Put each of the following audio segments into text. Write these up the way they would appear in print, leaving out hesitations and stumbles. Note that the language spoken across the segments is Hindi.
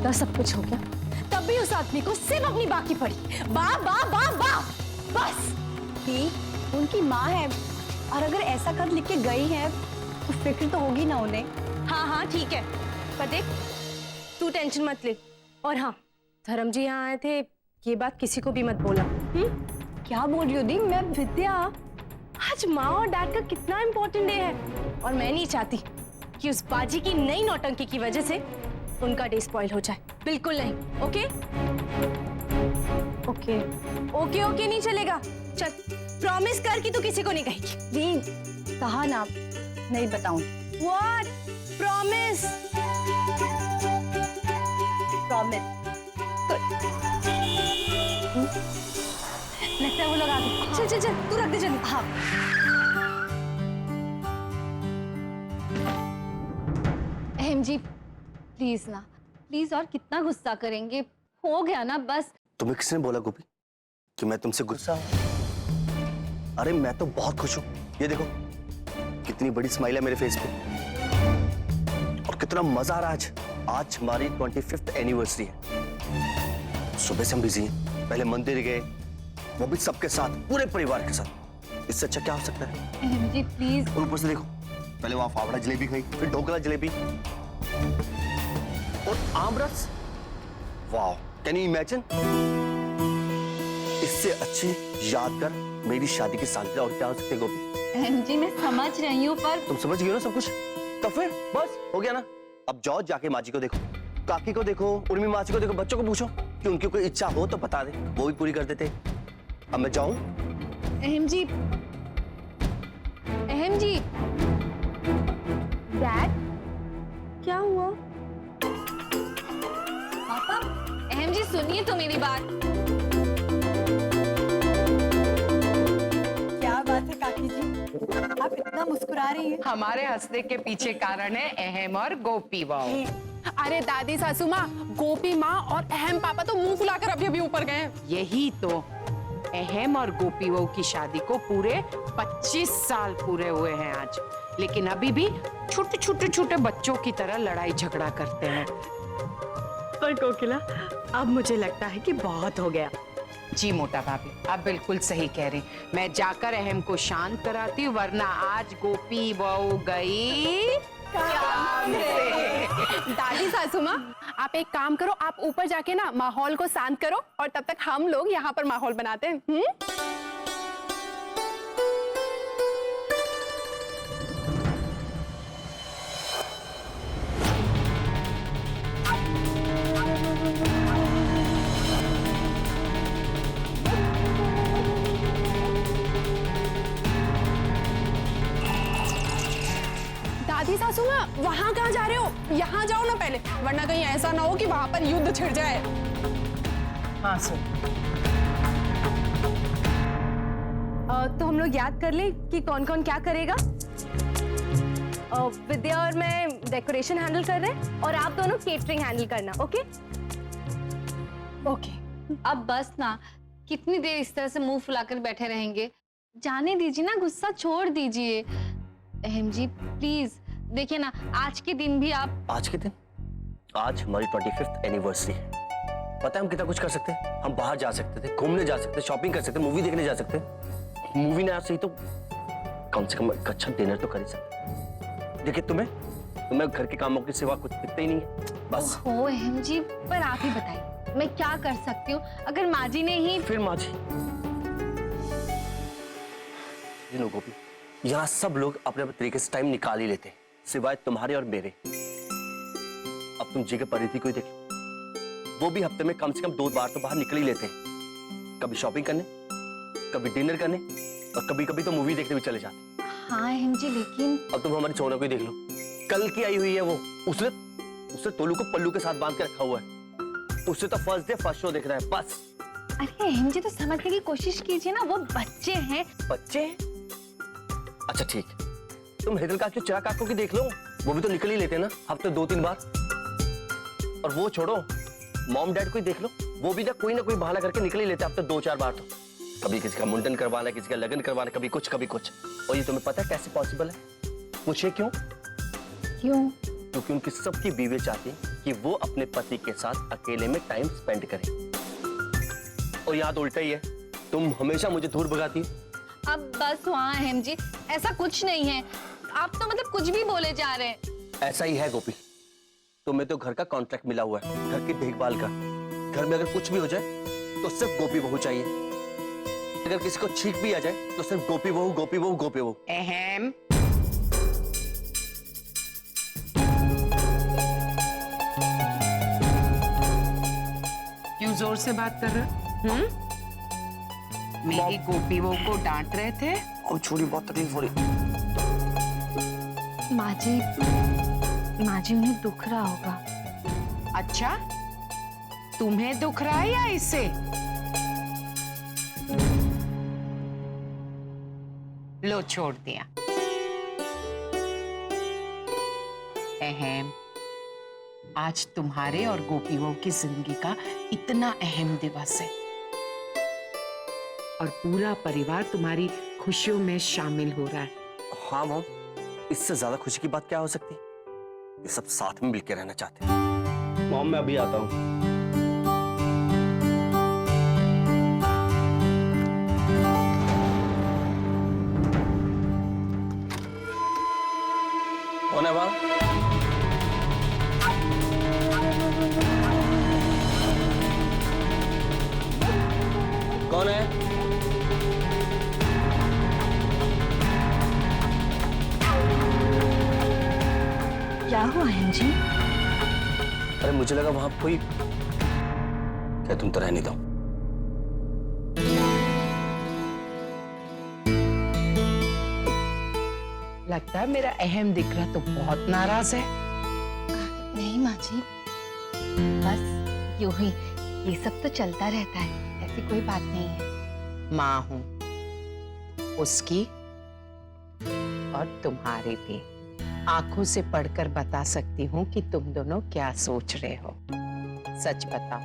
इतना सब कुछ हो गया, तब भी उस आदमी को सिर्फ अपनी बाकी पड़ी। वाह वाह वाह वाह, बस। दी, उनकी माँ है, और अगर ऐसा खत लिख के गई है तो फिक्र तो होगी ना उन्हें। हाँ हाँ ठीक है, पर देख तू टेंशन मत ले। और हाँ, धर्म जी यहाँ आए थे, ये बात किसी को भी मत बोला। क्या बोल रही हो दी? मैं विद्या। आज माँ और डैड का कितना इम्पोर्टेंट डे है, और मैं नहीं चाहती कि उस बाजी की नई नौटंकी की वजह से उनका डे स्पॉइल हो जाए। बिल्कुल नहीं। ओके ओके ओके ओके नहीं चलेगा। चल प्रॉमिस कर कि तू किसी को नहीं कहेगी। दी, कहा ना नहीं बताऊं। व्हाट? प्रॉमिस। प्रॉमिस। लगता है वो लोग आ गए। चल चल चल, तू रख दे जल्दी। हाँ अहम जी प्लीज ना, प्लीज, और कितना गुस्सा करेंगे? हो गया ना बस। तुम्हें किसने बोला गोपी कि मैं तुमसे गुस्सा हूं? अरे मैं तो बहुत खुश हूं। ये देखो कितनी बड़ी स्माइल है मेरे फेस पे, और कितना मजा आ रहा है। आज हमारी 25th एनिवर्सरी है। सुबह से हम बिजी हैं। पहले मंदिर गए, वो भी सबके साथ, पूरे परिवार के साथ। इससे अच्छा क्या हो सकता है? अहम जी प्लीज। और ऊपर से देखो, पहले वहां फावड़ा जलेबी खाई, फिर ढोकला जलेबी और आमरस। वाह, कैन यू इमेजिन? इससे अच्छी यादगार मेरी शादी की सालगिरह और क्या हो सकती है गोपी? अहम जी मैं समझ रही हूँ, पर तुम समझ गए हो ना सब कुछ? तो फिर बस हो गया ना। अब जाओ, जाके माँ जी को देखो, काकी को देखो, उर्मी मासी को देखो, बच्चों को पूछो कि उनकी कोई इच्छा हो तो बता दे, वो भी पूरी कर देते। अब मैं जाऊं? अहम जी, अहम जी। डैड, क्या हुआ? पापा, अहम जी सुनिए तो मेरी बात। क्या बात है काकी जी, आप इतना मुस्कुरा रही हैं? हमारे हंसने के पीछे कारण है अहम और गोपी बहू। अरे दादी सासू माँ, गोपी माँ और अहम पापा तो मुंह फुलाकर अभी अभी ऊपर गए। यही तो, अहम और गोपी बहू की शादी को पूरे 25 साल पूरे हुए हैं आज, लेकिन अभी भी छोटे छोटे छोटे बच्चों की तरह लड़ाई झगड़ा करते हैं। पर कोकिला, अब मुझे लगता है कि बहुत हो गया। जी मोटा भाभी, आप बिल्कुल सही कह रही। मैं जाकर अहम को शांत कराती हूँ, वरना आज गोपी बहू गई काम से। दादी सासू माँ, आप एक काम करो, आप ऊपर जाके ना माहौल को शांत करो, और तब तक हम लोग यहाँ पर माहौल बनाते हैं। दादी सासू माँ, वहाँ कहाँ जा रहे हो? यहाँ जाओ ना पहले, वरना कहीं ऐसा ना हो कि वहाँ पर युद्ध छिड़ जाए। हाँ सुन, तो हम लोग याद कर ले कि कौन कौन क्या करेगा। विद्या और मैं डेकोरेशन हैंडल कर रहे हैं, और आप दोनों केटरिंग हैंडल करना। ओके ओके, अब बस ना, कितनी देर इस तरह से मुंह फुलाकर बैठे रहेंगे? जाने दीजिए ना, गुस्सा छोड़ दीजिए। अहम जी प्लीज, देखिए ना, आज के दिन भी आप। आज के दिन? आज हमारी 25th एनिवर्सरी है। पता है हम कितना कुछ कर सकते हैं? हम बाहर जा सकते थे, घूमने जा सकते, शॉपिंग कर सकते, मूवी देखने जा सकते। मूवी ना सही तो कम से कम एक अच्छा डिनर तो कर ही सकते। देखिए तुम्हें घर के कामों के सिवा कुछ दिखता ही नहीं है। बस ओ अहम जी, पर आप ही बताइए मैं क्या कर सकती हूँ? अगर माँ जी ने ही। फिर माँ जी, गोपी, यहाँ सब लोग अपने अपने तरीके से टाइम निकाल ही लेते हैं, सिवाय तुम्हारे और मेरे। अब तुम जी के परिधि को ही देख लो, वो भी हफ्ते में कम से कम 2 बार तो बाहर निकल ही लेते हैं, कभी शॉपिंग करने, कभी डिनर करने, और कभी कभी तो मूवी देखने भी चले जाते। हाँ अहम जी, लेकिन अब तुम हमारी सोना को ही देख लो, कल की आई हुई है वो, उसने तोलू को पल्लू के साथ बांध के रखा हुआ है। उससे तो फर्स्ट डे फर्स्ट शो देखना है बस। अरे अहम जी, तो समझने की कोशिश कीजिए ना, वो बच्चे हैं। बच्चे? अच्छा ठीक, तुम हेदल काकी चिरा काको की देख लो, वो भी तो निकल ही लेते ना हफ्ते 2-3 बार। और वो छोड़ो, मॉम डैड को ही देख लो, वो भी ना कोई बहाना करके निकल ही लेते हफ्ते 2-4 बार। तो कभी किसी का मुंडन करवाना, किसी का लगन करवाना, कभी कुछ कभी कुछ। और ये तुम्हें पता है कैसे पॉसिबल है? पूछिए क्यों? क्यों? क्योंकि उनकी सबकी बीवी चाहती है कि वो अपने पति के साथ अकेले में टाइम स्पेंड करें। और यहाँ तो उल्टा ही है, तुम हमेशा मुझे दूर भगाती हो। अब बस वहाँ अहम जी, ऐसा कुछ नहीं है। आप तो मतलब कुछ भी बोले जा रहे हैं। ऐसा ही है गोपी, तुम्हें तो घर का कॉन्ट्रैक्ट मिला हुआ है, घर की देखभाल का। घर में अगर कुछ भी हो जाए तो सिर्फ गोपी बहू चाहिए। अगर किसी को छींक भी आ जाए तो सिर्फ गोपी बहू, गोपी बहू, गोपी बहू। अहम, क्यों जोर से बात कर रहे हो? मेरी गोपी बहू को डांट रहे थे? और छोड़ी, बहुत तकलीफ हो रही। माँ जी उन्हें दुख रहा होगा। अच्छा, तुम्हें दुख रहा है या इसे? लो, छोड़ दिया। अहम, आज तुम्हारे और गोपी बहू की जिंदगी का इतना अहम दिवस है और पूरा परिवार तुम्हारी खुशियों में शामिल हो रहा है। हाँ मॉम, इससे ज्यादा खुशी की बात क्या हो सकती है? ये सब साथ में मिलकर रहना चाहते हैं। मॉम, मैं अभी आता हूँ। कौन है वहां? कौन है? क्या हुआ अहम जी? अरे मुझे लगा वहां कोई। क्या तुम तो रहने दो। लगता है मेरा अहम दिख रहा तो बहुत नाराज है। नहीं माँ जी, बस यूं ही, ये सब तो चलता रहता है, ऐसी कोई बात नहीं है। माँ हूं उसकी और तुम्हारी भी। आंखों से पढ़कर बता सकती हूँ कि तुम दोनों क्या सोच रहे हो। सच बताओ,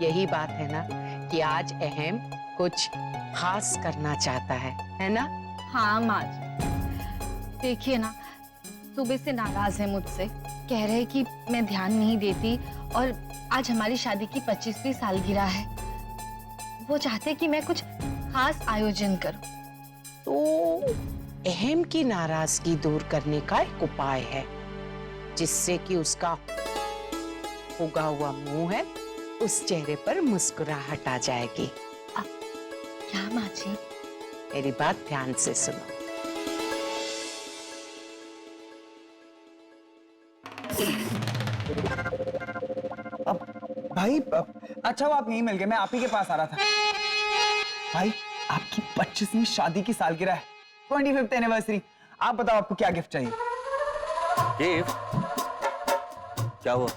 यही बात है ना कि आज अहम कुछ खास करना चाहता है ना? हाँ माँ जी, देखिए ना, सुबह से नाराज है मुझसे, कह रहे हैं कि मैं ध्यान नहीं देती और आज हमारी शादी की 25वीं सालगिरह है। वो चाहते कि मैं कुछ खास आयोजन करूं। तो अहम की नाराजगी दूर करने का एक उपाय है, जिससे कि उसका उगा हुआ मुंह है, उस चेहरे पर मुस्कुराहट आ जाएगी। क्या माँ जी? मेरी बात ध्यान से सुनो। भाई अच्छा वो आप यहीं मिल गए, मैं आप ही के पास आ रहा था। भाई आपकी 25वीं शादी की सालगिरह है, 25th एनिवर्सरी। आप बताओ आपको क्या गिफ्ट चाहिए? गिफ्ट? क्या हुआ?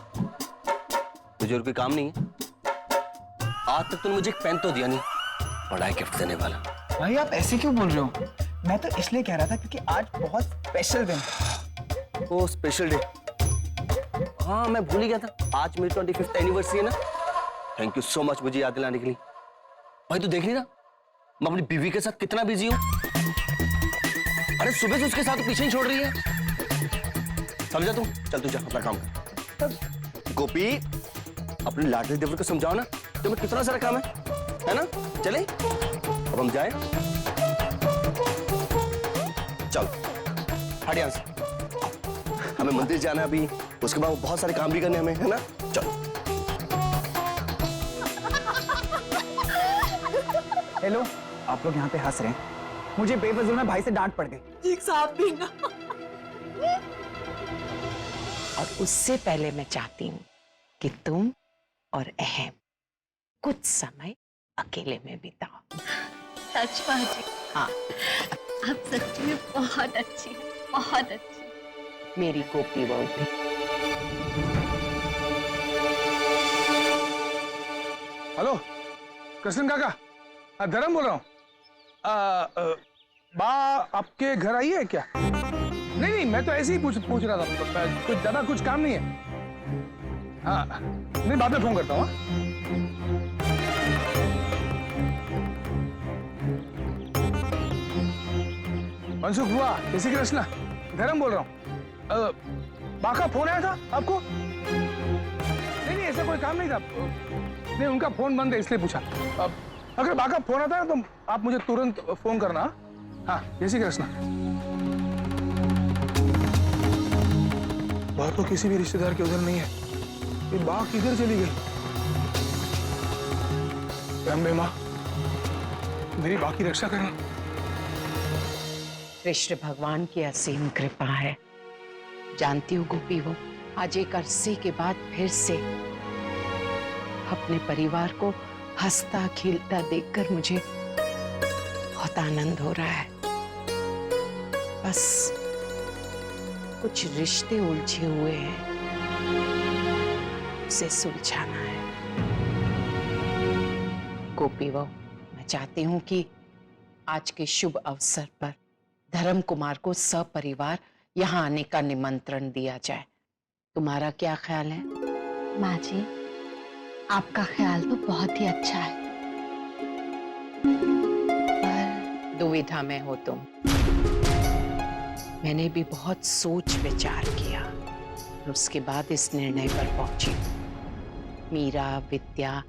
तुझे और कोई काम नहीं है? आज तक तूने मुझे एक पेन तो दिया नहीं, बड़ा है गिफ्ट देने वाला। भाई आप ऐसे क्यों बोल रहे हो? मैं तो इसलिए कह रहा था क्योंकि आज बहुत स्पेशल दिन। ओ स्पेशल डे, हाँ मैं भूल ही गया था। आज मेरी 25th एनिवर्सरी है ना। थैंक यू सो मच मुझे याद दिलाने के लिए। भाई तू देख नहीं रहा मैं अपनी बीवी के साथ कितना बिजी हूँ? अरे सुबह से उसके साथ पीछे नहीं छोड़ रही है। समझा तू? चल तू जा अपना काम कर। गोपी, अपने लाडले देवर को समझाओ ना, तुम्हें कितना सारा काम है ना? चले अब हम जाए। चल हट यहाँ से, हमें मंदिर जाना है अभी, उसके बाद बहुत सारे काम भी करने हमें, है ना? चलो। हेलो, आप लोग यहाँ पे हंस रहे हैं, मुझे बेफजूल में भाई से डांट पड़ गई। एक साथ भी ना। और उससे पहले मैं चाहती हूँ कि तुम और अहम कुछ समय अकेले में बिताओ। सच माँ जी? हाँ, आप सच में बहुत अच्छी हैं, बहुत अच्छी। मेरी गोपी बहू भी। हेलो कृष्ण काका, धर्म बोल रहा हूँ। बा आपके घर आई है क्या? नहीं नहीं, मैं तो ऐसे ही पूछ रहा था, कुछ ज्यादा कुछ काम नहीं है। हाँ नहीं, बाद में फोन करता हूँ। मनसुख हुआ, जय श्री कृष्ण, धर्म बोल रहा हूँ। बा का फोन आया था आपको? नहीं नहीं, ऐसा कोई काम नहीं था। नहीं, उनका फोन बंद है इसलिए पूछा। अगर बा का फोन आता है तो आप मुझे तुरंत फोन करना। हाँ, जय श्री कृष्ण। बा तो किसी भी रिश्तेदार के उधर नहीं है। ये बा किधर चली गई? अम्बे माँ, मेरी बा की रक्षा करना। कृष्ण भगवान की असीम कृपा है। जानती हूँ गोपी, वो आज एक अरसे के बाद फिर से अपने परिवार को हंसता खेलता देखकर मुझे बहुत आनंद हो रहा है। बस कुछ रिश्ते उलझे हुए हैं, उसे सुलझाना है। गोपी वो, मैं चाहती हूँ कि आज के शुभ अवसर पर धर्म कुमार को सपरिवार यहाँ आने का निमंत्रण दिया जाए। तुम्हारा क्या ख्याल है? माँ जी, आपका ख्याल तो बहुत ही अच्छा है, पर दुविधा में हो तुम। मैंने भी बहुत सोच विचार किया और उसके बाद इस निर्णय पर पहुंची। मीरा, विद्या,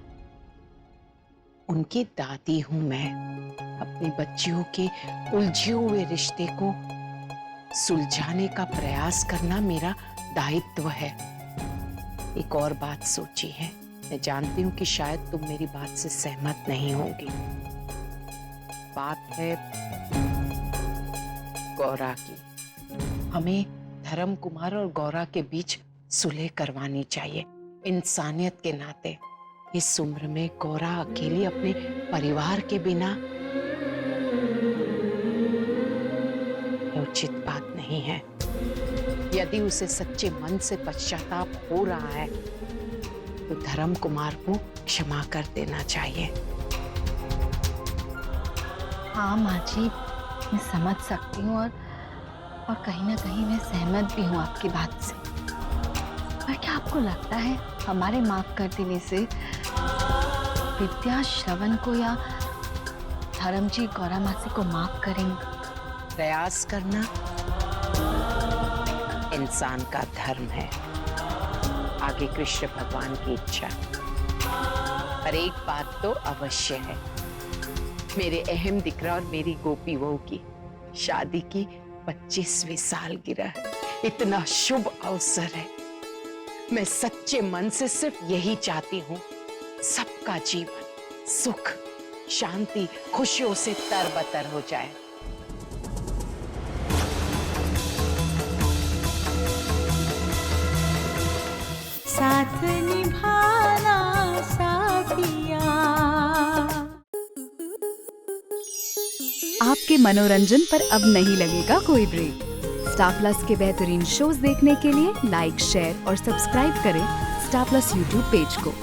उनकी दादी हूं मैं। अपनी बच्चियों के उलझे हुए रिश्ते को सुलझाने का प्रयास करना मेरा दायित्व है। एक और बात सोची है, मैं जानती हूँ कि शायद तुम मेरी बात से सहमत नहीं होगी। बात है गौरा की। हमें धर्म कुमार और गौरा के बीच सुलह करवानी चाहिए। इंसानियत के नाते इस उम्र में गौरा अकेली अपने परिवार के बिना उचित बात नहीं है। यदि उसे सच्चे मन से पश्चाताप हो रहा है तो धर्म कुमार को क्षमा कर देना चाहिए। हाँ माँ जी, मैं समझ सकती हूँ और कहीं ना कहीं मैं सहमत भी हूँ आपकी बात से। पर क्या आपको लगता है हमारे माफ कर देने से विद्या श्रवण को या धर्म जी गौरा मासी को माफ करेंगे? प्रयास करना इंसान का धर्म है, आगे कृष्ण भगवान की इच्छा। पर एक बात तो अवश्य है, मेरे अहम दिकरा और मेरी गोपी बहू की शादी की 25वीं सालगिरह है। इतना शुभ अवसर है। मैं सच्चे मन से सिर्फ यही चाहती हूँ, सबका जीवन सुख, शांति, खुशियों से तरबतर हो जाए। साथ निभाना साथिया। आपके मनोरंजन पर अब नहीं लगेगा कोई ब्रेक। स्टार प्लस के बेहतरीन शोज देखने के लिए लाइक, शेयर और सब्सक्राइब करें स्टार प्लस यूट्यूब पेज को।